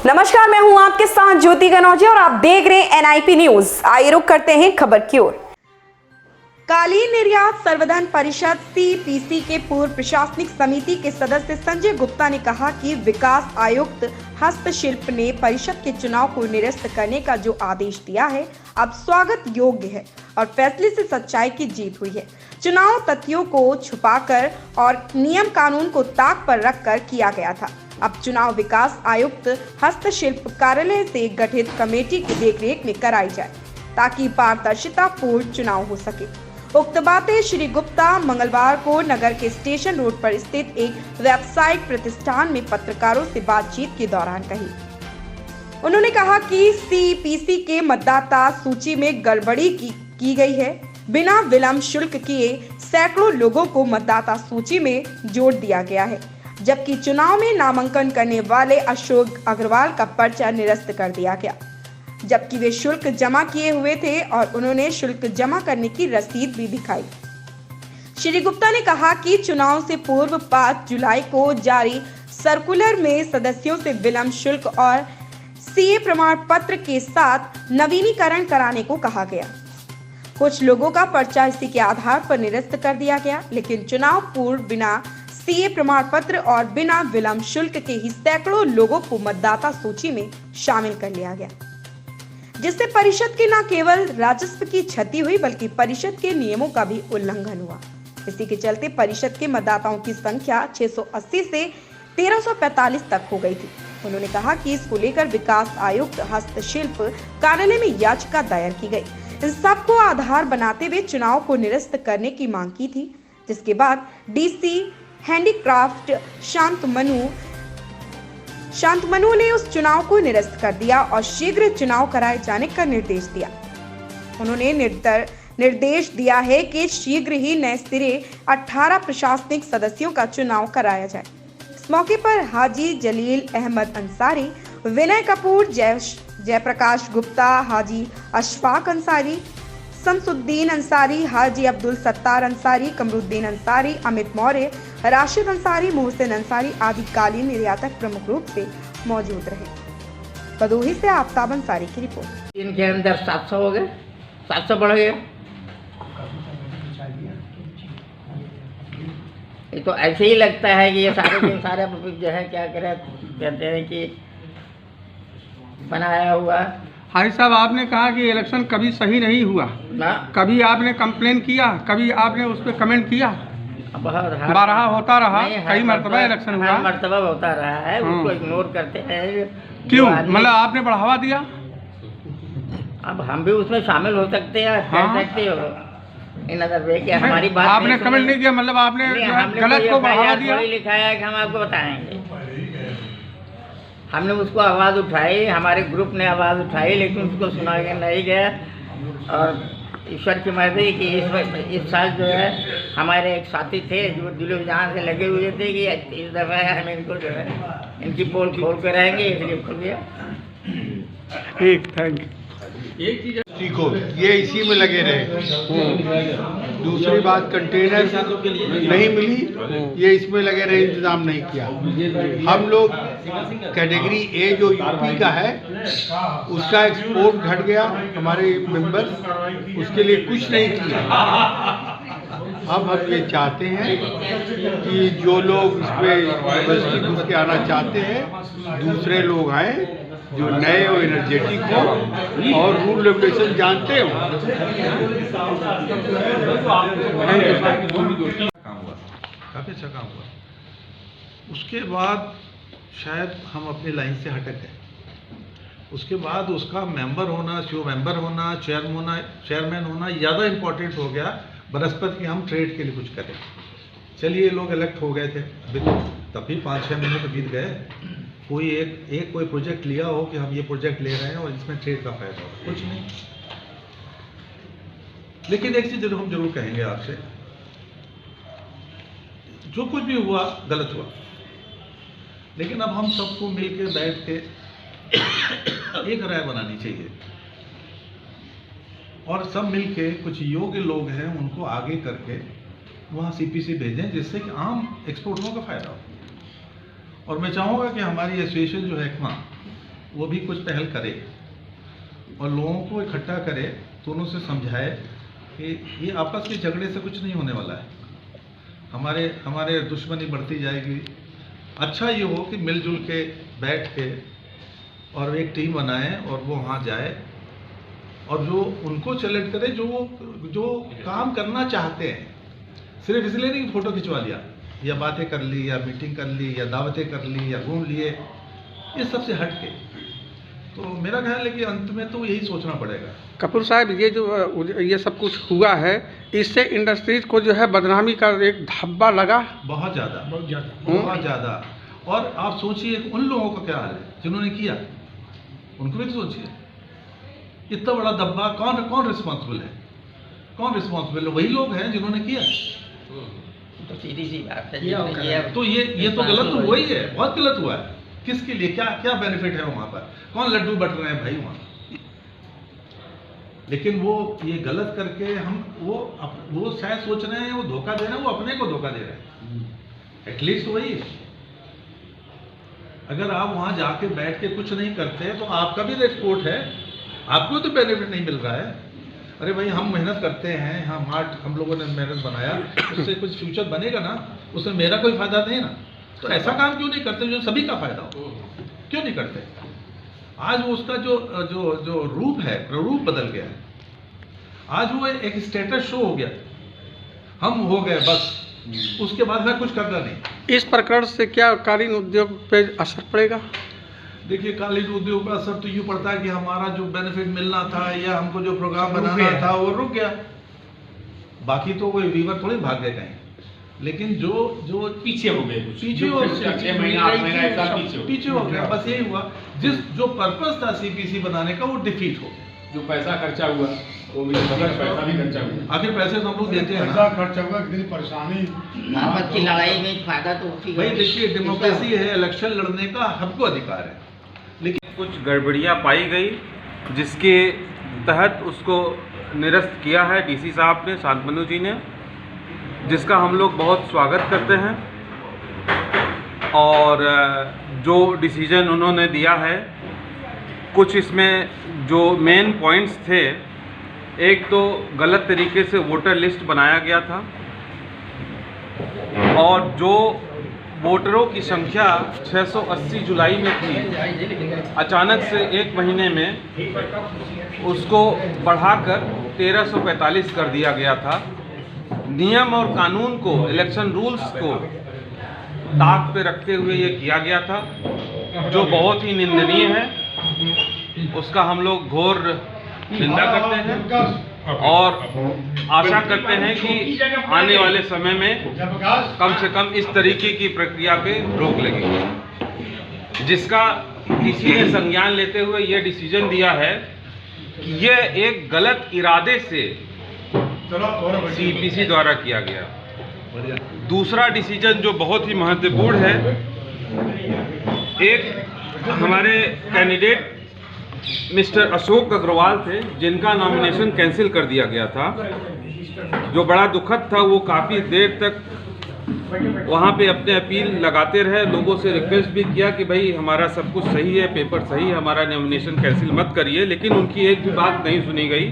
नमस्कार, मैं हूं आपके साथ ज्योति कनौजिया और आप देख रहे हैं NIP न्यूज। आइए रुक करते हैं खबर की ओर। कालीन निर्यात संवर्धन परिषद CPC के पूर्व प्रशासनिक समिति के सदस्य संजय गुप्ता ने कहा कि विकास आयुक्त हस्तशिल्प ने परिषद के चुनाव को निरस्त करने का जो आदेश दिया है अब स्वागत योग्य है और फैसले से सच्चाई की जीत हुई है। चुनाव तथ्यों को छुपाकर और नियम कानून को ताक पर रखकर किया गया था। अब चुनाव विकास आयुक्त हस्तशिल्प कार्यालय से गठित कमेटी की देखरेख में कराई जाए ताकि पारदर्शिता पूर्ण चुनाव हो सके। उक्त बातें श्री गुप्ता मंगलवार को नगर के स्टेशन रोड पर स्थित एक व्यावसायिक प्रतिष्ठान में पत्रकारों से बातचीत के दौरान कही। उन्होंने कहा कि CPC के मतदाता सूची में गड़बड़ी की गई है। बिना विलंब शुल्क किए सैकड़ों लोगों को मतदाता सूची में जोड़ दिया गया है, जबकि चुनाव में नामांकन करने वाले अशोक अग्रवाल का पर्चा निरस्त कर दिया गया, जबकि वे शुल्क जमा किए हुए थे और उन्होंने शुल्क जमा करने की रसीद भी दिखाई। श्री गुप्ता ने कहा कि चुनाव से पूर्व 5 जुलाई को जारी सर्कुलर में सदस्यों से विलंब शुल्क और CA प्रमाण पत्र के साथ नवीनीकरण कराने को कहा गया। कुछ लोगों का पर्चा इसी के आधार पर निरस्त कर दिया गया, लेकिन चुनाव पूर्व बिना CA प्रमाण पत्र और बिना विलंब शुल्क के ही सैकड़ों लोगों को मतदाता सूची में शामिल कर लिया गया, जिससे परिषद की न केवल राजस्व की क्षति हुई बल्कि परिषद के नियमों का भी उल्लंघन हुआ। इसी के चलते परिषद के मतदाताओं की संख्या 680 से 1345 तक हो गई थी। उन्होंने कहा कि इसको लेकर विकास आयुक्त हस्तशिल्प कार्यालय में याचिका दायर की गई। इन सबको आधार बनाते हुए चुनाव को निरस्त करने की मांग की थी, जिसके बाद DC हैंडीक्राफ्ट शांतमनु ने उस चुनाव को निरस्त कर दिया और शीघ्र चुनाव कराए जाने का निर्देश दिया। उन्होंने निर्देश दिया है कि शीघ्र ही नए सिरे 18 प्रशासनिक सदस्यों का चुनाव कराया जाए। इस मौके पर हाजी जलील अहमद अंसारी, विनय कपूर, जयप्रकाश गुप्ता, हाजी अशफाक अंसारी, शमसुद्दीन अंसारी, हाजी अब्दुल सत्तार अंसारी, कमरुद्दीन अंसारी, अमित मौर्य, राशिद अंसारी, मोहसिन अंसारी आदि कालीन निर्यातक प्रमुख रूप से मौजूद रहे। भदोही से आफ्ताब अंसारी की रिपोर्ट। इनके अंदर 700 हो गए, 700 बढ़ गए। ये तो ऐसे ही लगता है कि ये सारे के सारे जो है क्या कहते हैं कि बनाया हुआ। हाजी साहब, आपने कहा कि इलेक्शन कभी सही नहीं हुआ ना, कभी आपने कंप्लेन किया, कभी आपने उस पर कमेंट किया। बारहा होता रहा, कई मरतबा इलेक्शन हुआ, मरतबा होता रहा है, उसको इग्नोर करते हैं। क्यों? मतलब आपने बढ़ावा दिया। अब हम भी उसमें शामिल हो सकते हैं, कह सकते हो इन अदर वे कि हमारी बात आपने कमेंट नहीं किया, मतलब आपने गलत को बढ़ावा दिया। लिखा है कि हम आपको बताएंगे। हमने उसको आवाज़ उठाई, हमारे ग्रुप ने आवाज़ उठाई, लेकिन उसको सुना नहीं गया। और ईश्वर की मर्जी कि इस साल जो है हमारे एक साथी थे जो दिलो जान से लगे हुए थे कि इस दफ़ा हम इनको जो है इनकी पोल खोल कर रहेंगे, इसलिए खोल गया। ठीक, थैंक यू। एक चीज सीखो, ये इसी में लगे रहे। दूसरी बात, कंटेनर नहीं मिली, ये इसमें लगे रहे, इंतजाम नहीं किया। हम लोग कैटेगरी A जो यूपी का है उसका एक्सपोर्ट घट गया, हमारे मेंबर उसके लिए कुछ नहीं किया। अब हम ये चाहते हैं कि जो लोग इसमें यूनिवर्सिटी घुस के आना चाहते हैं, दूसरे लोग आए जो नए और एनर्जेटिक हो और रूल रेगुलेशन जानते हो। काफ़ी अच्छा काम हुआ। उसके बाद शायद हम अपनी लाइन से हटक गए। उसके बाद उसका मेंबर होना, CO मेंबर होना, चेयरमैन होना ज़्यादा इम्पोर्टेंट हो गया बनस्पत कि हम ट्रेड के लिए कुछ करें। चलिए, लोग इलेक्ट हो गए थे, अभी तो तभी 5-6 महीने तो बीत गए। कोई एक कोई प्रोजेक्ट लिया हो कि हम ये प्रोजेक्ट ले रहे हैं और इसमें ट्रेड का फायदा हो, कुछ नहीं। लेकिन एक चीज़ हम जरूर कहेंगे आपसे, जो कुछ भी हुआ गलत हुआ, लेकिन अब हम सबको मिलकर बैठ के एक राय बनानी चाहिए और सब मिलके कुछ योग्य लोग हैं उनको आगे करके वहाँ CPC भेजें, जिससे कि आम एक्सपोर्टरों का फायदा हो। और मैं चाहूँगा कि हमारी एसोसिएशन जो है ECMA, वो भी कुछ पहल करे और लोगों को इकट्ठा करे, दोनों से समझाए कि ये आपस के झगड़े से कुछ नहीं होने वाला है, हमारे दुश्मनी बढ़ती जाएगी। अच्छा ये हो कि मिलजुल के बैठ के और एक टीम बनाए और वो वहाँ जाए और जो उनको सेलेक्ट करे जो काम करना चाहते हैं, सिर्फ इसलिए नहीं फ़ोटो खिंचवा लिया या बातें कर ली या मीटिंग कर ली या दावतें कर ली या घूम लिए, ये सबसे हट के। तो मेरा ख्याल है कि अंत में तो यही सोचना पड़ेगा। कपूर साहब, ये सब कुछ हुआ है, इससे इंडस्ट्रीज को जो है बदनामी का एक धब्बा लगा। बहुत ज़्यादा। और आप सोचिए उन लोगों का क्या हाल है जिन्होंने किया, उनको भी तो सोचिए। इतना बड़ा धब्बा कौन रिस्पॉन्सिबल है? कौन रिस्पॉन्सिबल है? वही लोग हैं जिन्होंने किया। तो सीधी सी बात है, तो ये तो गलत तो हुआ ही है, बहुत गलत हुआ है। किसके लिए क्या बेनिफिट है वहाँ पर? कौन लड्डू बट रहे हैं भाई वहाँ? लेकिन वो ये गलत करके वो शायद सोच रहे हैं वो धोखा दे रहे हैं, वो अपने को धोखा दे रहे हैं। एटलीस्ट वही है। अगर आप वहाँ जाके बैठ के कुछ नहीं करते तो आपका भी एक्सपोर्ट है, आपको तो बेनिफिट नहीं मिल रहा है। अरे भाई हम मेहनत करते हैं, यहाँ मार्ट हम लोगों ने मेहनत बनाया, उससे कुछ फ्यूचर बनेगा ना, उसमें मेरा कोई फायदा नहीं ना। तो ऐसा काम क्यों नहीं करते जो सभी का फायदा हो? क्यों नहीं करते? आज वो उसका जो रूप है, रूप बदल गया है। आज वो एक स्टेटस शो हो गया, हम हो गए बस, उसके बाद मैं कुछ करना नहीं। इस प्रकरण से क्या कालीन उद्योग पे असर पड़ेगा? देखिए, कालीन उद्योग पर असर तो यूँ पड़ता है कि हमारा जो बेनिफिट मिलना था या हमको जो प्रोग्राम बनाना था वो रुक गया। बाकी तो कोई वीवर थोड़ी भाग गए कहीं, लेकिन जो पीछे हो गए, पीछे हो गया, बस यही हुआ। जो पर्पस था सीपीसी बनाने का वो डिफीट हो गया। जो पैसा खर्चा हुआ वो भी पैसा भी खर्चा हुआ। आखिर पैसे तो हम लोग देते हैं, पैसा खर्चा हुआ, कितनी परेशानी, आपस की लड़ाई में फायदा तो उसी भाई देखिए डेमोक्रेसी है, इलेक्शन लड़ने का हमको अधिकार है, लेकिन कुछ गड़बड़ियाँ पाई गई जिसके तहत उसको निरस्त किया है डीसी साहब ने, शांतनु जी ने, जिसका हम लोग बहुत स्वागत करते हैं। और जो डिसीजन उन्होंने दिया है, कुछ इसमें जो मेन पॉइंट्स थे, एक तो गलत तरीके से वोटर लिस्ट बनाया गया था और जो वोटरों की संख्या 680 जुलाई में थी, अचानक से एक महीने में उसको बढ़ाकर 1345 कर दिया गया था। नियम और कानून को, इलेक्शन रूल्स को ताक पे रखते हुए ये किया गया था, जो बहुत ही निंदनीय है। उसका हम लोग घोर निंदा करते हैं और आशा करते हैं कि आने वाले समय में कम से कम इस तरीके की प्रक्रिया पे रोक लगेगी, जिसका किसी ने संज्ञान लेते हुए ये डिसीजन दिया है कि ये एक गलत इरादे से सीपीसी द्वारा किया गया। दूसरा डिसीजन जो बहुत ही महत्वपूर्ण है, एक हमारे कैंडिडेट मिस्टर अशोक अग्रवाल थे, जिनका नॉमिनेशन कैंसिल कर दिया गया था, जो बड़ा दुखद था। वो काफ़ी देर तक वहाँ पे अपने अपील लगाते रहे, लोगों से रिक्वेस्ट भी किया कि भाई हमारा सब कुछ सही है, पेपर सही है, हमारा नॉमिनेशन कैंसिल मत करिए, लेकिन उनकी एक भी बात नहीं सुनी गई।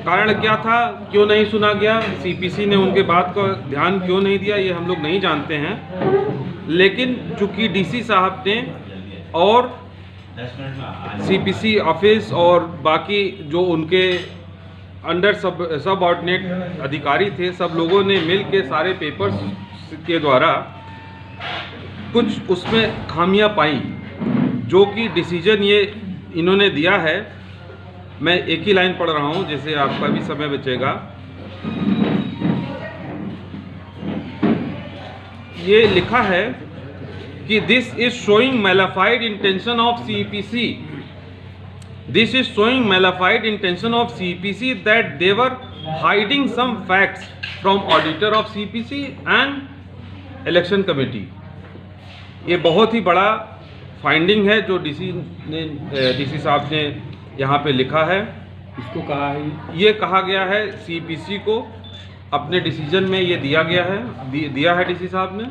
कारण क्या था, क्यों नहीं सुना गया, सीपीसी ने उनके बात का ध्यान क्यों नहीं दिया, ये हम लोग नहीं जानते हैं। लेकिन चूंकि डीसी साहब ने और सीपीसी ऑफिस और बाकी जो उनके अंडर सब ऑर्डिनेट अधिकारी थे, सब लोगों ने मिल के सारे पेपर्स के द्वारा कुछ उसमें खामियां पाई, जो कि डिसीजन ये इन्होंने दिया है। मैं एक ही लाइन पढ़ रहा हूं, जिससे आपका भी समय बचेगा। ये लिखा है कि this is showing malafide intention of CPC, this is showing malafide intention of CPC that they were hiding some facts from auditor of CPC and election committee. ये बहुत ही बड़ा फाइंडिंग है जो डीसी साहब ने यहाँ पे लिखा है। इसको कहा है, ये कहा गया है सीपीसी को, अपने डिसीजन में ये दिया गया है, दिया है डीसी साहब ने।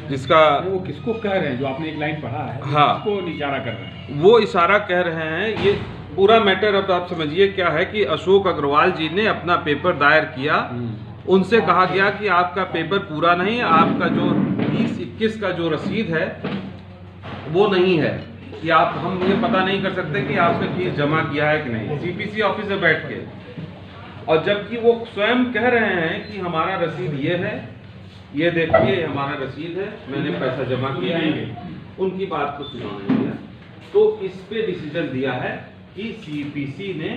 जिसका वो किसको कह रहे हैं जो आपने एक लाइन पढ़ा है? हाँ। किसको इशारा कर रहे हैं? वो इशारा कह रहे हैं, ये पूरा मैटर अब आप समझिए क्या है कि अशोक अग्रवाल जी ने अपना पेपर दायर किया, उनसे कहा गया कि आपका पेपर पूरा नहीं है, आपका जो 20-21 का जो रसीद है वो नहीं है, कि आप हम ये पता नहीं कर सकते कि आपने फीस जमा किया है कि नहीं, सीपीसी ऑफिस में बैठ के। और जबकि वो स्वयं कह रहे हैं कि हमारा रसीद ये है, ये देखिए हमारा रसीद है, मैंने पैसा जमा किया है, उनकी बात को सुना नहीं गया। तो इस पे डिसीजन दिया है कि सीपीसी ने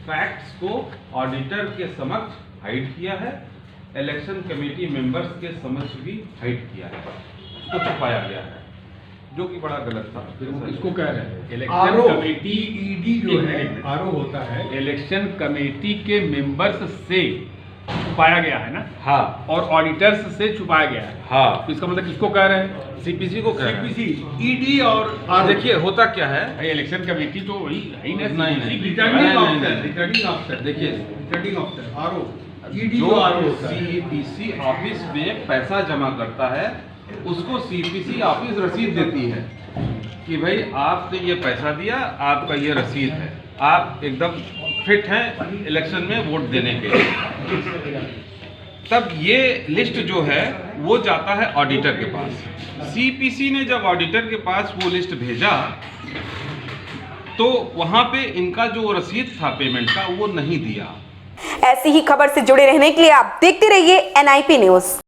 फैक्ट्स को ऑडिटर के समक्ष हाइड किया है, इलेक्शन कमेटी मेंबर्स के समक्ष भी हाइड किया है, उसको छुपाया गया है, जो कि बड़ा गलत था। इसको कह रहे हैं इलेक्शन कमेटी ईडी जो है, आरओ होता है, इलेक्शन कमेटी के मेंबर्स से छुपाया गया है ना? हाँ। और ऑडिटर्स से छुपाया गया है। हाँ। तो इसका मतलब किसको कह रहे हैं? सीपीसी को कह रहे हैं। सीपीसी, ईडी और देखिए होता क्या है, भाई इलेक्शन कमेटी तो वही है ही ना। नहीं। रिटर्निंग ऑफिसर, रिटर्निंग ऑफिसर, देखिए रिटर्निंग ऑफिसर, आरओ, ईडी जो जो आरओ होता है। सीपीसी ऑफिस में पैसा जमा करता है उसको सीपीसी ऑफिस रसीद देती है कि भाई आपने ये पैसा दिया, आपका ये रसीद है, आप एकदम फिट हैं इलेक्शन में वोट देने के लिए। तब ये लिस्ट जो है वो जाता है ऑडिटर के पास। सीपीसी ने जब ऑडिटर के पास वो लिस्ट भेजा तो वहां पे इनका जो रसीद था पेमेंट का वो नहीं दिया। ऐसी ही खबर से जुड़े रहने के लिए आप देखते रहिए NIP न्यूज।